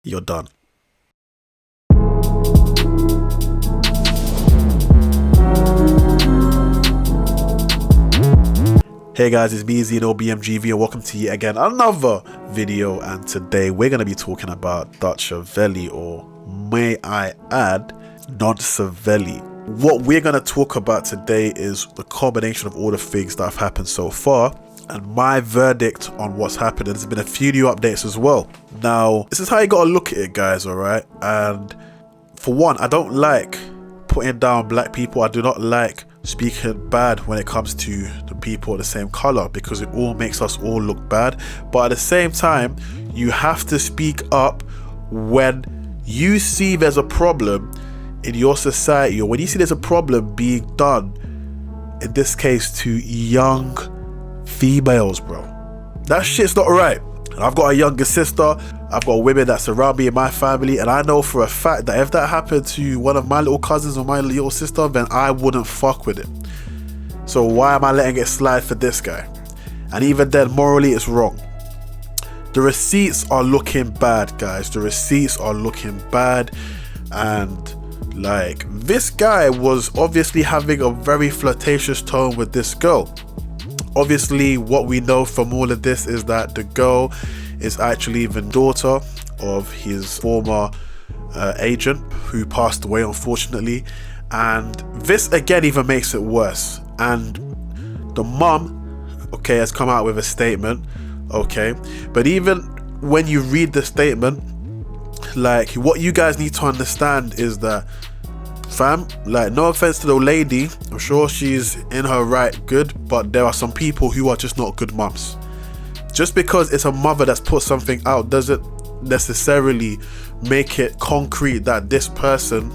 You're done. Hey guys, it's me, Zeno BMGV, and welcome to yet again another video. And today we're going to be talking about Dutchavelli, or may I add, Dutchavelli. What we're going to talk about today is the combination of all the things that have happened so far and my verdict on what's happened. And there's been a few new updates as well. Now, this is how you got to look at it, guys, alright? And for one, I don't like putting down black people. I do not like speaking bad when it comes to the people of the same color, because it all makes us all look bad. But at the same time, you have to speak up when you see there's a problem in your society, or when you see there's a problem being done, in this case to young females, bro. That shit's not right. And I've got a younger sister, I've got women that surround me in my family, and I know for a fact that if that happened to one of my little cousins or my little sister, then I wouldn't fuck with it. So why am I letting it slide for this guy? And even then, morally it's wrong. The receipts are looking bad, guys. The receipts are looking bad. And like, this guy was obviously having a very flirtatious tone with this girl. Obviously, what we know from all of this is that the girl is actually the daughter of his former agent, who passed away, unfortunately. And this again even makes it worse. And the mum, okay, has come out with a statement, okay, but even when you read the statement, like, what you guys need to understand is that, fam, like, no offense to the lady, I'm sure she's in her right, good, but there are some people who are just not good mums. Just because it's a mother that's put something out doesn't necessarily make it concrete that this person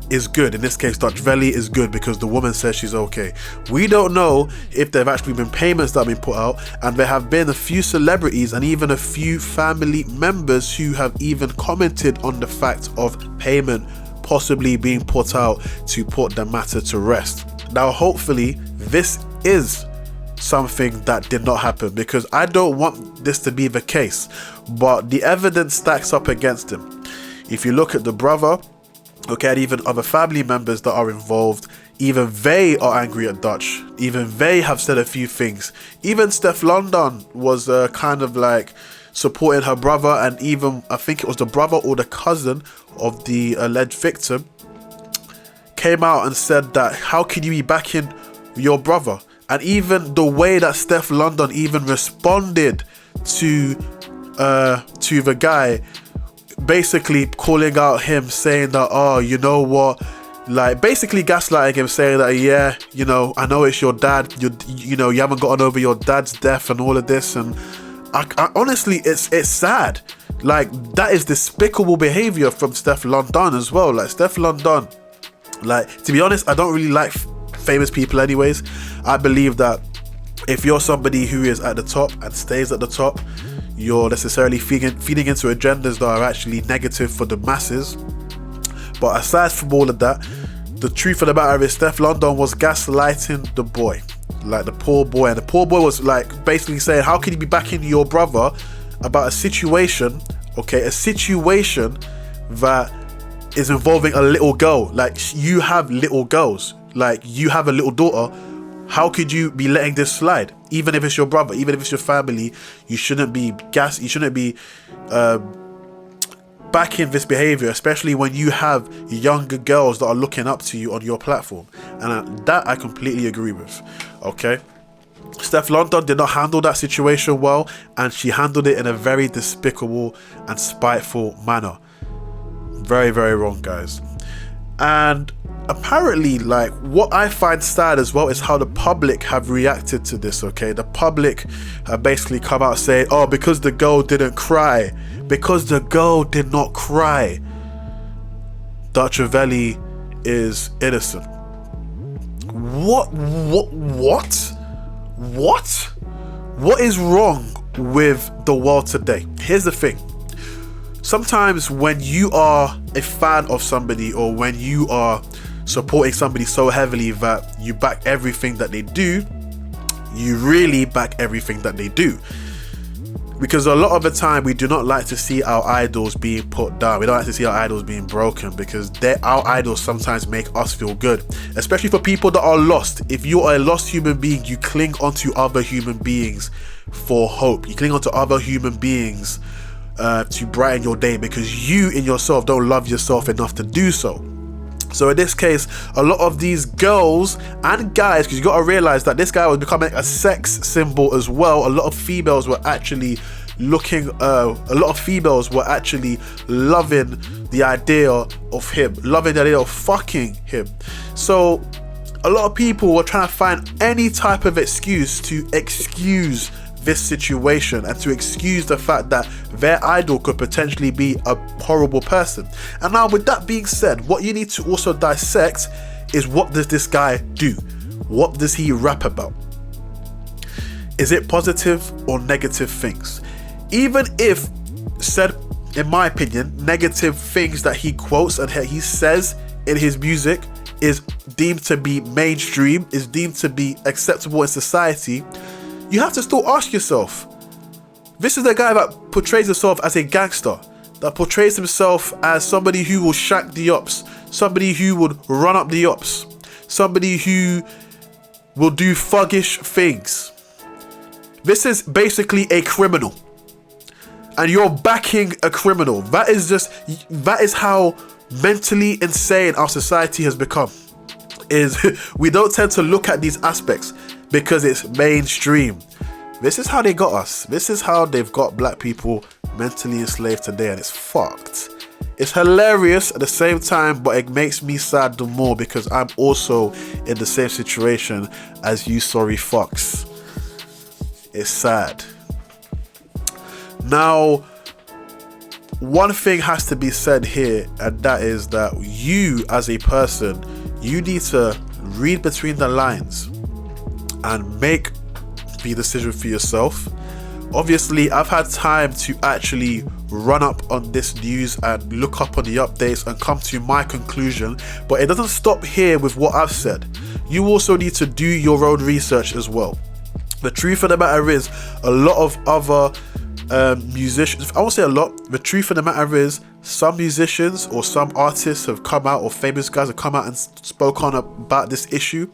is good. In this case, Dutchavelli is good because the woman says she's okay. We don't know if there have actually been payments that have been put out, and there have been a few celebrities and even a few family members who have even commented on the fact of payment possibly being put out to put the matter to rest. Now, hopefully this is something that did not happen, because I don't want this to be the case, but the evidence stacks up against him. If you look at the brother, okay, and even other family members that are involved, even they are angry at Dutch. Even they have said a few things. Even Steph London was kind of like supporting her brother, and even I think it was the brother or the cousin of the alleged victim came out and said that, how can you be backing your brother? And even the way that Steph London even responded to the guy, basically calling out him, saying that, oh, you know what, like basically gaslighting him, saying that, yeah, you know, I know it's your dad, you know, you haven't gotten over your dad's death and all of this. And I honestly, it's sad. Like, that is despicable behavior from Steph London as well. Like, Steph London, like, to be honest, I don't really like famous people anyways. I believe that if you're somebody who is at the top and stays at the top, you're necessarily feeding into agendas that are actually negative for the masses. But aside from all of that, the truth of the matter is Steph London was gaslighting the boy, like the poor boy, and the poor boy was like basically saying, how can you be backing your brother about a situation, okay, a situation that is involving a little girl? Like, you have little girls, like you have a little daughter. How could you be letting this slide? Even if it's your brother, even if it's your family, you shouldn't be backing this behavior, especially when you have younger girls that are looking up to you on your platform. And that I completely agree with, okay? Steph London did not handle that situation well, and she handled it in a very despicable and spiteful manner. Very, very wrong, guys. And apparently, like, what I find sad as well is how the public have reacted to this, okay? The public have basically come out saying, oh, because the girl didn't cry, because the girl did not cry, Dutchavelli is innocent. What is wrong with the world today? Here's the thing. Sometimes when you are a fan of somebody, or when you are supporting somebody so heavily that you back everything that they do, you really back everything that they do. Because a lot of the time we do not like to see our idols being put down. We don't like to see our idols being broken, because our idols sometimes make us feel good. Especially for people that are lost. If you are a lost human being, you cling onto other human beings for hope. You cling onto other human beings to brighten your day, because you in yourself don't love yourself enough to do so. So in this case, a lot of these girls and guys, because you got to realize that this guy was becoming a sex symbol as well. A lot of females were actually loving the idea of him, loving the idea of fucking him. So a lot of people were trying to find any type of excuse to excuse this situation and to excuse the fact that their idol could potentially be a horrible person. And now, with that being said, what you need to also dissect is, what does this guy do? What does he rap about? Is it positive or negative things? Even if said, in my opinion, negative things that he quotes and he says in his music is deemed to be mainstream, is deemed to be acceptable in society, you have to still ask yourself, this is the guy that portrays himself as a gangster, that portrays himself as somebody who will shack the ops, somebody who would run up the ops, somebody who will do thuggish things. This is basically a criminal, and you're backing a criminal. That is how mentally insane our society has become. Is we don't tend to look at these aspects because it's mainstream. This is how they got us. This is how they've got black people mentally enslaved today, and it's fucked. It's hilarious at the same time, but it makes me sad the more, because I'm also in the same situation as you sorry fucks. It's sad. Now, one thing has to be said here, and that is that you as a person, you need to read between the lines and make the decision for yourself. Obviously, I've had time to actually run up on this news and look up on the updates and come to my conclusion, but it doesn't stop here with what I've said. You also need to do your own research as well. The truth of the matter is, a lot of other musicians, I won't say a lot, the truth of the matter is, some musicians or some artists have come out, or famous guys have come out and spoke on about this issue.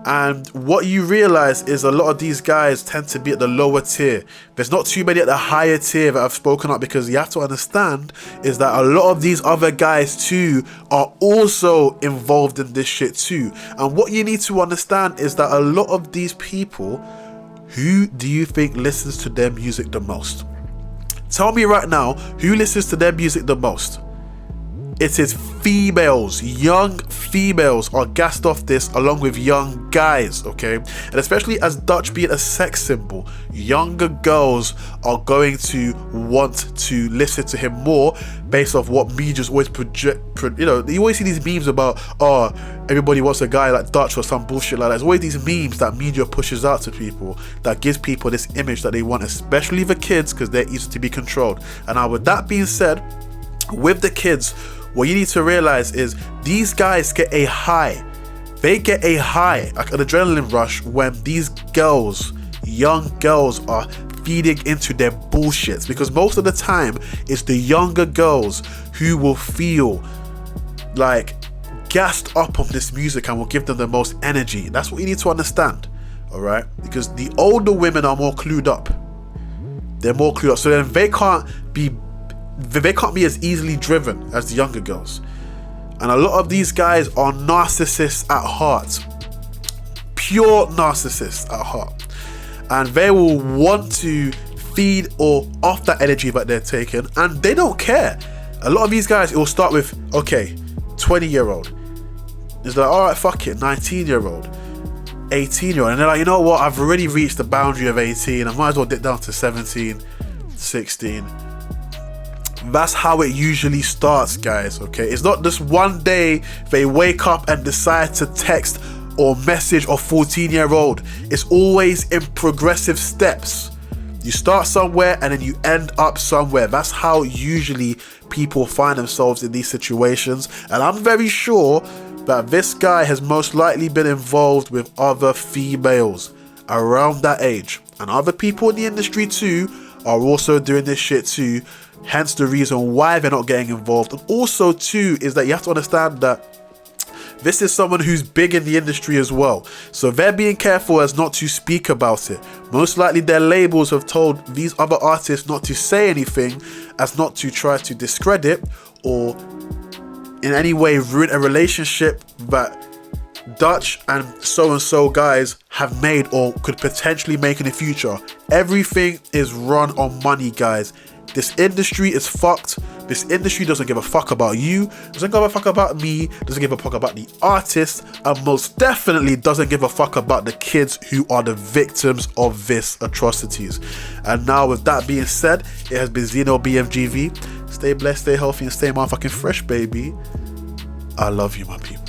And what you realize is, a lot of these guys tend to be at the lower tier. There's not too many at the higher tier that have spoken up, because you have to understand is that a lot of these other guys too are also involved in this shit too. And what you need to understand is that a lot of these people, who do you think listens to their music the most? Tell me right now, who listens to their music the most? It is females. Young females are gassed off this, along with young guys, okay? And especially as Dutch being a sex symbol, younger girls are going to want to listen to him more based off what media's always project. You know, you always see these memes about, oh, everybody wants a guy like Dutch or some bullshit like that. There's always these memes that media pushes out to people that gives people this image that they want, especially the kids, because they're easy to be controlled. And now, with that being said, with the kids, what you need to realize is, these guys get a high. They get a high, like an adrenaline rush, when these girls, young girls, are feeding into their bullshits. Because most of the time, it's the younger girls who will feel like gassed up on this music and will give them the most energy. That's what you need to understand, alright? Because the older women are more clued up. They're more clued up. So then they can't be as easily driven as the younger girls. And a lot of these guys are narcissists at heart, pure narcissists at heart, and they will want to feed or off that energy that they're taking, and they don't care. A lot of these guys, it will start with, okay, 20-year-old. It's like, alright, fuck it, 19-year-old, 18-year-old, and they're like, you know what, I've already reached the boundary of 18, I might as well dip down to 17, 16. That's how it usually starts, guys, okay? It's not just one day they wake up and decide to text or message a 14-year-old. It's always in progressive steps. You start somewhere and then you end up somewhere. That's how usually people find themselves in these situations. And I'm very sure that this guy has most likely been involved with other females around that age. And other people in the industry too are also doing this shit too. Hence the reason why they're not getting involved. And also too is that you have to understand that this is someone who's big in the industry as well. So they're being careful as not to speak about it. Most likely their labels have told these other artists not to say anything, as not to try to discredit or in any way ruin a relationship that Dutch and so guys have made or could potentially make in the future. Everything is run on money, guys. This industry is fucked. This industry doesn't give a fuck about you, doesn't give a fuck about me, doesn't give a fuck about the artist, and most definitely doesn't give a fuck about the kids who are the victims of this atrocities. And now with that being said, it has been Zeno BMGV. Stay blessed, stay healthy, and stay motherfucking fresh, baby. I love you, my people.